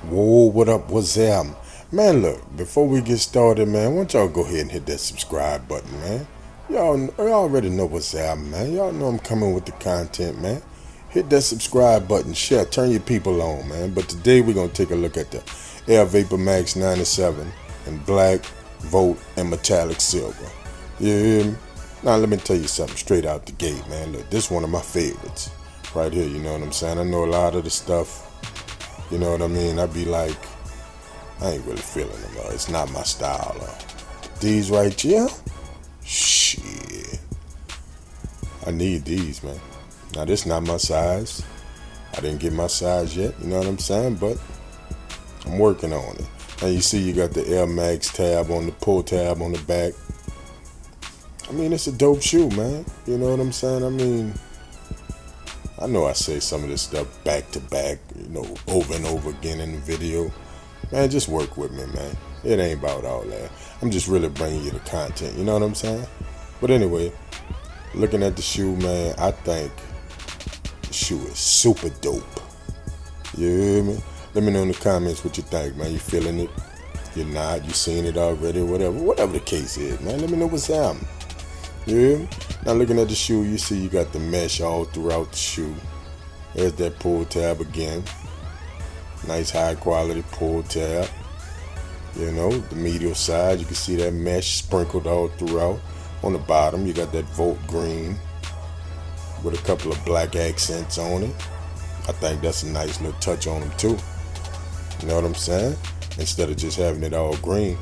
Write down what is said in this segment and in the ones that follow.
Whoa, what up, what's up? Man, look, before we get started, man, why don't y'all go ahead and hit that subscribe button, man. Y'all already know what's up, man. Y'all know I'm coming with the content, man. Hit that subscribe button, share, turn your people on, man. But today we're going to take a look at the Air Vapormax 97 in black, volt, and metallic silver. You hear me? Now, let me tell you something straight out the gate, man. Look, this is one of my favorites right here, you know what I'm saying? I know a lot of the stuff. You know what I mean? I'd be like, I ain't really feeling them. It's not my style. These right here? Shit. I need these, man. Now, this not my size. I didn't get my size yet, you know what I'm saying? But I'm working on it. And you see you got the Air Max tab on the pull tab on the back. I mean, it's a dope shoe, man. You know what I'm saying? I mean, I know I say some of this stuff back to back, you know, over and over again in the video. Man, just work with me, man. It ain't about all that. I'm just really bringing you the content, you know what I'm saying? But anyway, looking at the shoe, man, I think the shoe is super dope. You hear me? Let me know in the comments what you think, man. You feeling it? You're not? You seen it already? Whatever the case is, man. Let me know what's happening. You hear me? Now looking at the shoe, you see you got the mesh all throughout the shoe. There's that pull tab again. Nice high quality pull tab. You know, the medial side, you can see that mesh sprinkled all throughout. On the bottom, you got that Volt green with a couple of black accents on it. I think that's a nice little touch on them too. You know what I'm saying? Instead of just having it all green.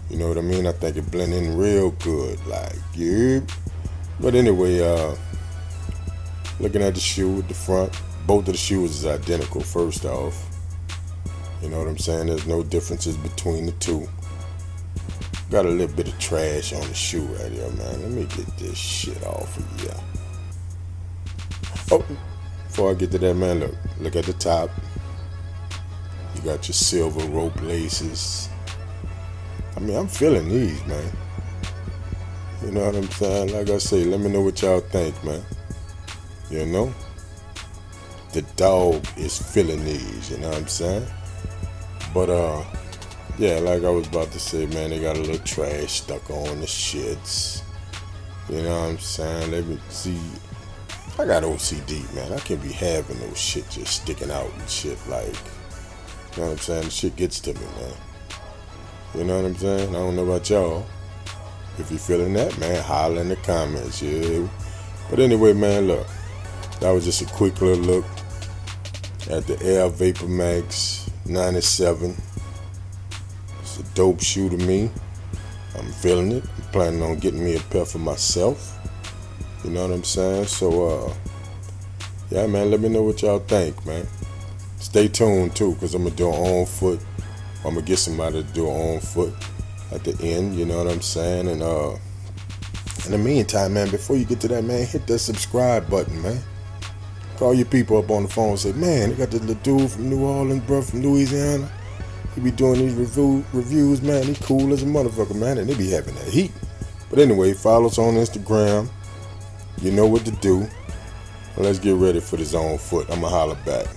You know what I mean? I think it blend in real good, like, yeah. But anyway, looking at the shoe at the front, both of the shoes is identical, first off. You know what I'm saying? There's no differences between the two. Got a little bit of trash on the shoe right here, man. Let me get this shit off of here. Oh, before I get to that, man, look at the top. You got your silver rope laces. I mean, I'm feeling these, man. You know what I'm saying? Like I say, let me know what y'all think, man. You know? The dog is feeling these, you know what I'm saying? But, yeah, like I was about to say, man, they got a little trash stuck on the shits. You know what I'm saying? Let me see. I got OCD, man. I can't be having no shit just sticking out and shit like, you know what I'm saying? The shit gets to me, man. You know what I'm saying? I don't know about y'all. If you're feeling that, man, holler in the comments, yeah. But anyway, man, look. That was just a quick little look at the Air Vapormax 97. It's a dope shoe to me. I'm feeling it. I'm planning on getting me a pair for myself. You know what I'm saying? So, yeah, man, let me know what y'all think, man. Stay tuned, too, because I'm going to do it on foot. I'm going to get somebody to do it on foot at the end, you know what I'm saying? And in the meantime, man, before you get to that, man, hit that subscribe button, man. Call your people up on the phone and say, man, they got this little dude from New Orleans, bro, from Louisiana. He be doing these reviews, man. He cool as a motherfucker, man, and they be having that heat. But anyway, follow us on Instagram. You know what to do. Let's get ready for this on foot. I'm going to holler back.